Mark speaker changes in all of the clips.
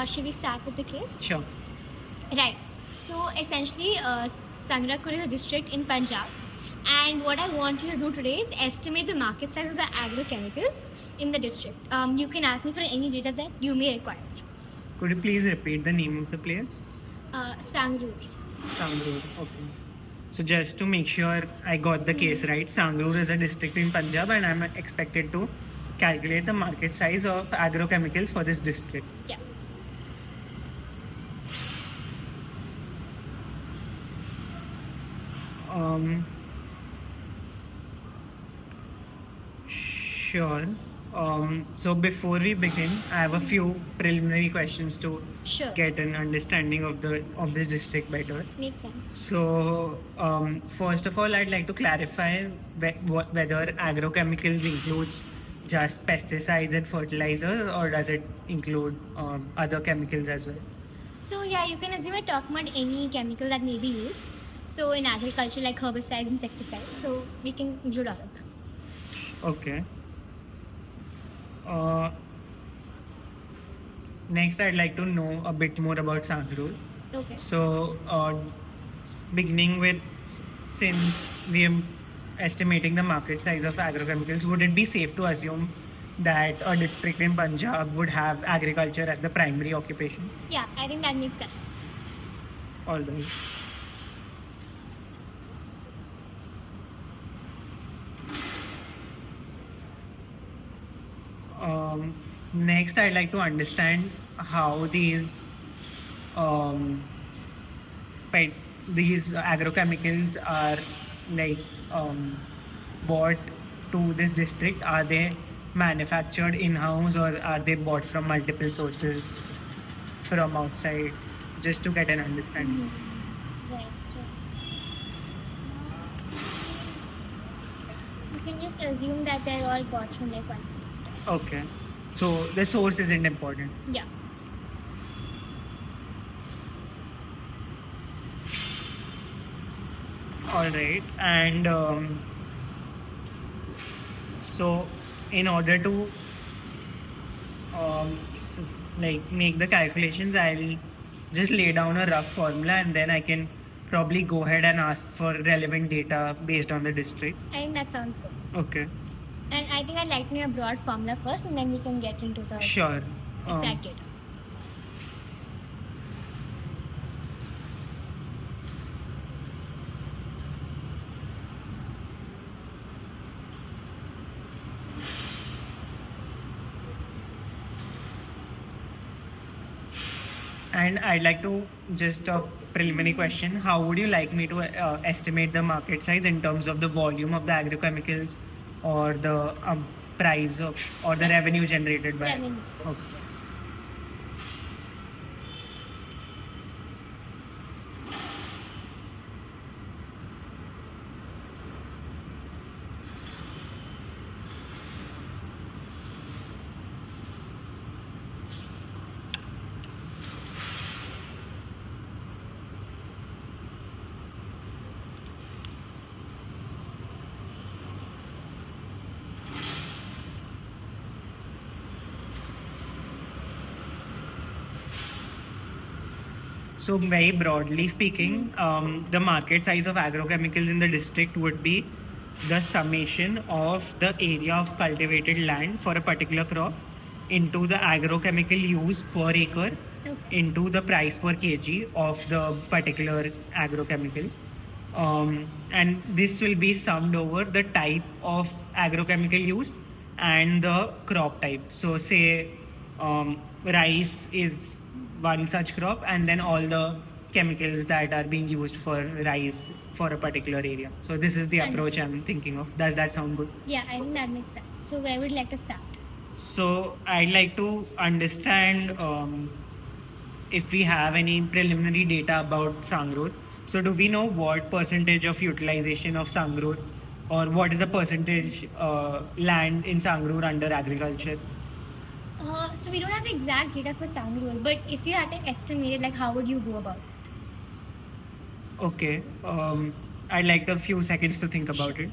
Speaker 1: Should we start with the case?
Speaker 2: Sure.
Speaker 1: Right. So essentially, Sangrakur is a district in Punjab. And what I want you to do today is estimate the market size of the agrochemicals in the district. You can ask me for any data that you may require.
Speaker 2: Could you please repeat the name of the place?
Speaker 1: Sangrur.
Speaker 2: Sangrur. Okay. So just to make sure I got the case right, Sangrur is a district in Punjab and I'm expected to calculate the market size of agrochemicals for this district.
Speaker 1: Yeah.
Speaker 2: Sure. So before we begin, I have a few preliminary questions to
Speaker 1: Sure.
Speaker 2: get an understanding of this district better.
Speaker 1: Makes sense.
Speaker 2: So first of all, I'd like to clarify whether agrochemicals includes just pesticides and fertilizers, or does it include other chemicals as well?
Speaker 1: So yeah, you can assume we're talking about any chemical that may be used. So in agriculture, like herbicides, insecticides. So we can include all of them.
Speaker 2: Okay. Next, I'd like to know a bit more about Sangrur.
Speaker 1: Okay.
Speaker 2: So, beginning with, since we are estimating the market size of agrochemicals, would it be safe to assume that a district in Punjab would have agriculture as the primary occupation?
Speaker 1: Yeah, I think that makes sense.
Speaker 2: All right. Next, I'd like to understand how these agrochemicals are bought to this district. Are they manufactured in-house or are they bought from multiple sources from outside? Just to get an understanding.
Speaker 1: Right. You can just assume that they're all bought from their countries.
Speaker 2: Okay. So the source isn't important.
Speaker 1: Yeah.
Speaker 2: All right. And so in order to make the calculations, I'll just lay down a rough formula and then I can probably go ahead and ask for relevant data based on the district.
Speaker 1: I think that sounds good.
Speaker 2: Okay.
Speaker 1: And I think I'd like to know a broad formula first and then we can get into the
Speaker 2: Sure.
Speaker 1: exact data.
Speaker 2: And I'd like to just a preliminary question. How would you like me to estimate the market size in terms of the volume of the agrochemicals or the price of or the revenue generated by?
Speaker 1: Revenue.
Speaker 2: Okay. So very broadly speaking, the market size of agrochemicals in the district would be the summation of the area of cultivated land for a particular crop into the agrochemical use per acre into the price per kg of the particular agrochemical. And this will be summed over the type of agrochemical used and the crop type. So say rice is one such crop, and then all the chemicals that are being used for rice for a particular area. So this is the approach I'm thinking of. Does that sound good?
Speaker 1: Yeah, I think that makes sense. So where would you like to start?
Speaker 2: So I'd like to understand if we have any preliminary data about Sangrur. So do we know what percentage of utilization of Sangrur, or what is the percentage land in Sangrur under agriculture?
Speaker 1: So we don't have the exact data for Sangrur, but if you had to estimate it, like how would you go about it?
Speaker 2: Okay. I'd like a few seconds to think about it.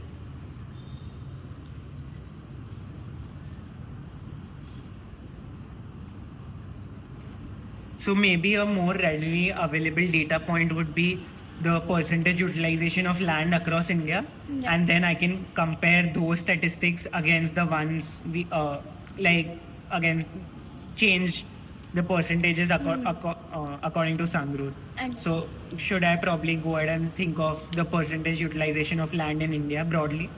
Speaker 2: So maybe a more readily available data point would be the percentage utilization of land across India,
Speaker 1: Right.
Speaker 2: and then I can compare those statistics against the ones we like again change the percentages according to Sangrur.
Speaker 1: Understood.
Speaker 2: So should I probably go ahead and think of the percentage utilization of land in India broadly?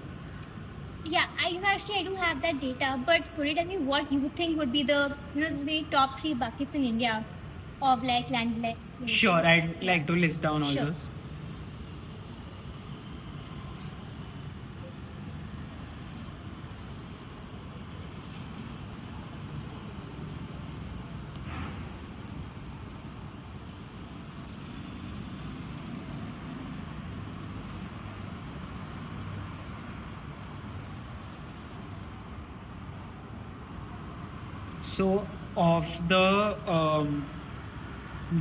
Speaker 1: Yeah, I do have that data, but could you tell me what you think would be the top 3 buckets in India of like land like?
Speaker 2: Sure, I'd like to list down all
Speaker 1: Sure.
Speaker 2: those. So of the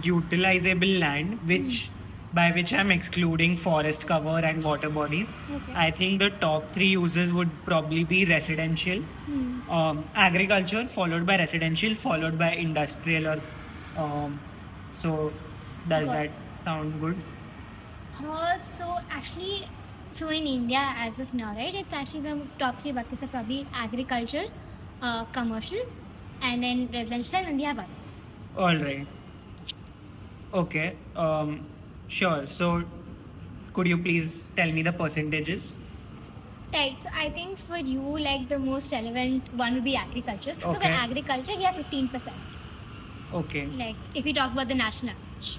Speaker 2: utilizable land, which by which I'm excluding forest cover and water bodies,
Speaker 1: Okay.
Speaker 2: I think the top 3 uses would probably be residential, agriculture, followed by residential, followed by industrial. Or so does
Speaker 1: Got
Speaker 2: that
Speaker 1: it.
Speaker 2: sound good?
Speaker 1: So in India as of now, right, it's actually the top 3 buckets are probably agriculture, commercial, and then residential, and then we have others.
Speaker 2: All right. Okay. Sure. So could you please tell me the percentages?
Speaker 1: Right, so I think for you, like the most relevant one would be agriculture. So for
Speaker 2: Okay.
Speaker 1: agriculture, we have 15%.
Speaker 2: Okay.
Speaker 1: Like if we talk about the national average.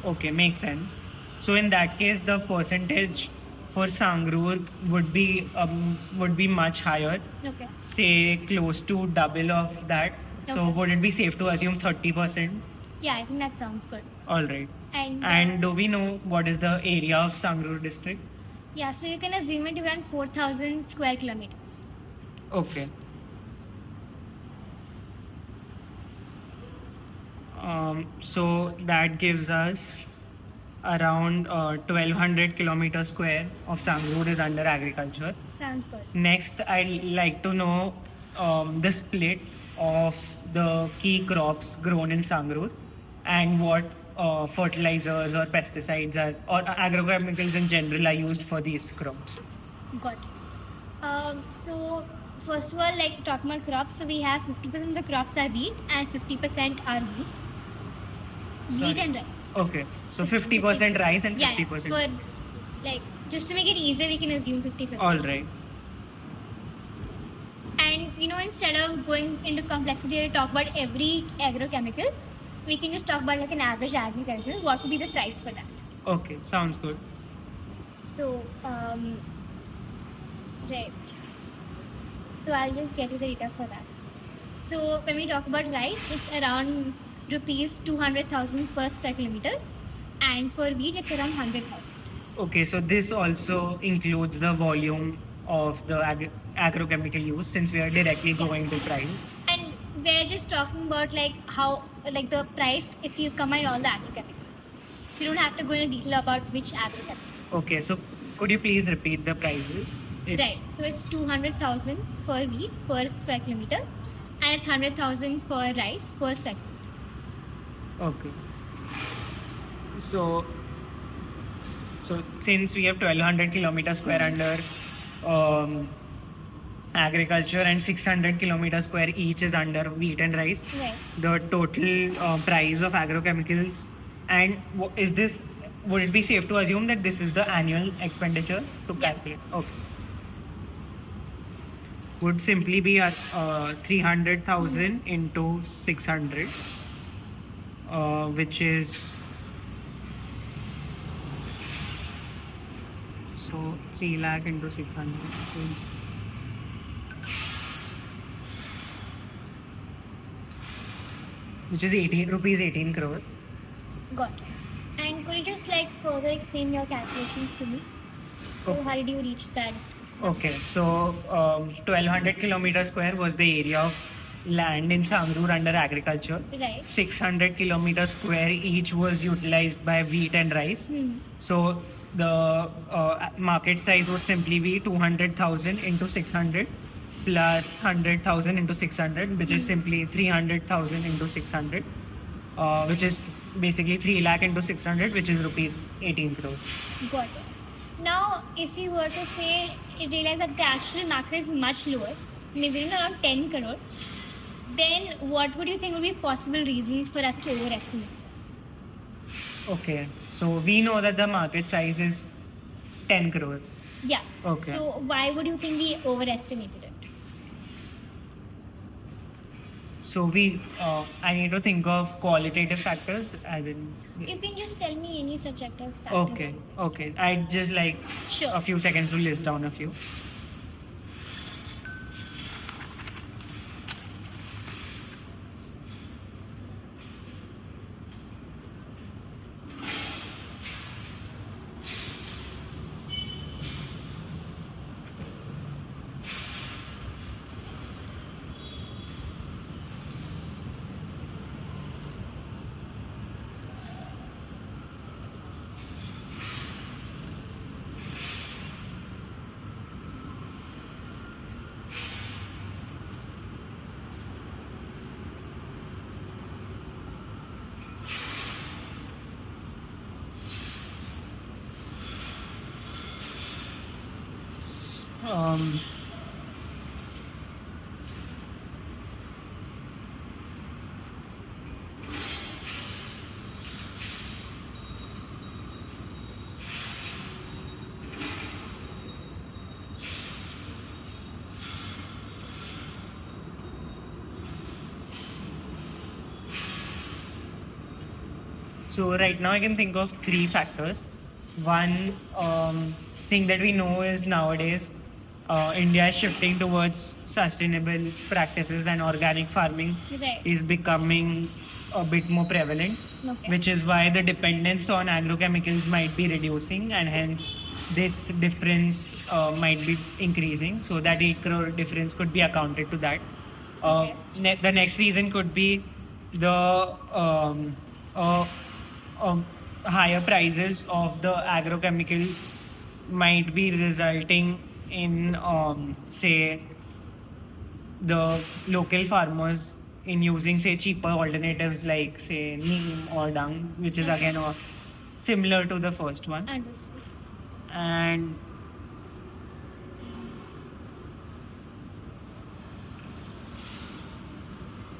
Speaker 2: Okay, makes sense. So in that case, the percentage for Sangrur would be much higher,
Speaker 1: Okay.
Speaker 2: say close to double of that. So
Speaker 1: Okay.
Speaker 2: would it be safe to assume 30%?
Speaker 1: Yeah, I think that sounds good.
Speaker 2: All right.
Speaker 1: And
Speaker 2: And do we know what is the area of Sangrur district?
Speaker 1: yeah, so you can assume it around 4,000 square kilometers.
Speaker 2: Okay. So that gives us around 1200 kilometers square of Sangrur is under agriculture.
Speaker 1: Sounds good.
Speaker 2: Next, I'd like to know the split of the key crops grown in Sangrur and what fertilizers or pesticides or agrochemicals in general are used for these crops.
Speaker 1: Got it. So first of all, like talking about crops, so we have 50% of the crops are wheat and 50% are wheat. Wheat
Speaker 2: Sorry.
Speaker 1: and rice.
Speaker 2: Okay, so 50% rice and
Speaker 1: Yeah,
Speaker 2: 50%.
Speaker 1: for like just to make it easier, we can assume 50-50.
Speaker 2: All right.
Speaker 1: And instead of going into complexity to talk about every agrochemical, we can just talk about like an average agriculture. What would be the price for that?
Speaker 2: Okay, sounds good.
Speaker 1: So, right. So I'll just get you the data for that. So when we talk about rice, it's around rupees 200,000 per square kilometer, and for wheat, it's around 100,000.
Speaker 2: Okay, so this also includes the volume of the agrochemical use since we are directly going to price.
Speaker 1: And we're just talking about like how like the price if you combine all the agrochemicals. So you don't have to go into detail about which agrochemical.
Speaker 2: Okay, so could you please repeat the prices?
Speaker 1: Right. So it's 200,000 for wheat per square kilometer, and it's 100,000 for rice per square kilometer.
Speaker 2: Okay. So since we have 1200 kilometers square under agriculture and 600 kilometers square each is under wheat and rice,
Speaker 1: Right.
Speaker 2: the total price of agrochemicals and would it be safe to assume that this is the annual expenditure to
Speaker 1: Yeah.
Speaker 2: calculate? Okay. Would simply be at 300,000 into 600, which is so 3 lakh into 600 is which is 18 crore.
Speaker 1: Got it. And could you just like further explain your calculations to me? So
Speaker 2: Okay.
Speaker 1: how did you reach that?
Speaker 2: Okay, so 1200 kilometers square was the area of land in Sangrur under agriculture.
Speaker 1: Right.
Speaker 2: 600 kilometers square each was utilized by wheat and rice. So the market size would simply be 200,000 into 600, plus 100,000 into 600, which is simply 300,000 into 600, which is basically 3 lakh into 600, which is rupees 18 crore.
Speaker 1: Got it. Now, if you were to say, realize that the actual market is much lower, maybe around 10 crore, then what would you think would be possible reasons for us to overestimate this?
Speaker 2: Okay, so we know that the market size is 10 crore.
Speaker 1: Yeah.
Speaker 2: Okay.
Speaker 1: So why would you think we overestimated it?
Speaker 2: So I need to think of qualitative factors, as in.
Speaker 1: You can just tell me any subjective factors.
Speaker 2: Okay, okay. I'd just like
Speaker 1: Sure.
Speaker 2: a few seconds to list down a few. Um, So right now I can think of three factors. One thing that we know is nowadays India is shifting towards sustainable practices, and organic farming
Speaker 1: Right.
Speaker 2: is becoming a bit more prevalent,
Speaker 1: Okay.
Speaker 2: which is why the dependence on agrochemicals might be reducing, and hence this difference might be increasing. So that 8 crore difference could be accounted to that. The next reason could be the higher prices of the agrochemicals might be resulting in, say, the local farmers in using, say, cheaper alternatives like, say, neem or dung, which is again similar to the first one.
Speaker 1: Understood.
Speaker 2: And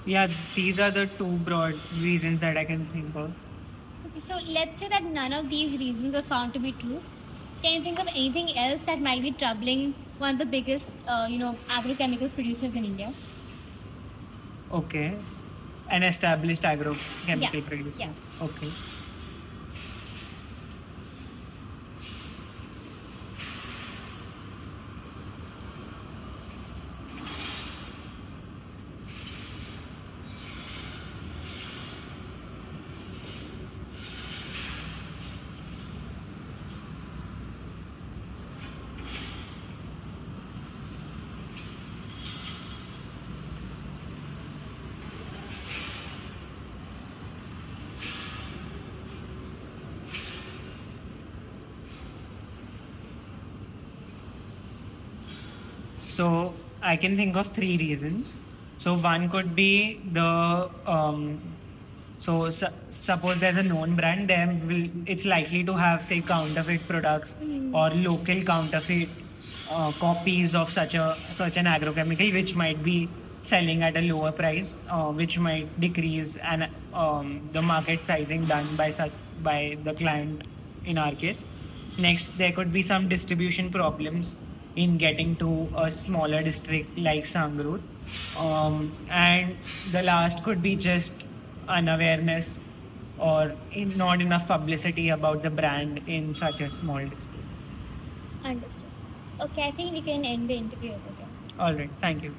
Speaker 2: yeah, these are the two broad reasons that I can think of.
Speaker 1: Okay, so let's say that none of these reasons are found to be true. Can you think of anything else that might be troubling one of the biggest, agrochemicals producers in India?
Speaker 2: Okay. An established agrochemical producer.
Speaker 1: Yeah.
Speaker 2: Okay. So I can think of three reasons. So one could be the suppose there's a known brand, then it's likely to have, say, counterfeit products or local counterfeit copies of such an agrochemical, which might be selling at a lower price, which might decrease the market sizing done by the client in our case. Next, there could be some distribution problems in getting to a smaller district like Sangrur. And the last could be just unawareness or not enough publicity about the brand in such a small district.
Speaker 1: Understood. Okay, I think we can end the interview over here.
Speaker 2: All right, thank you.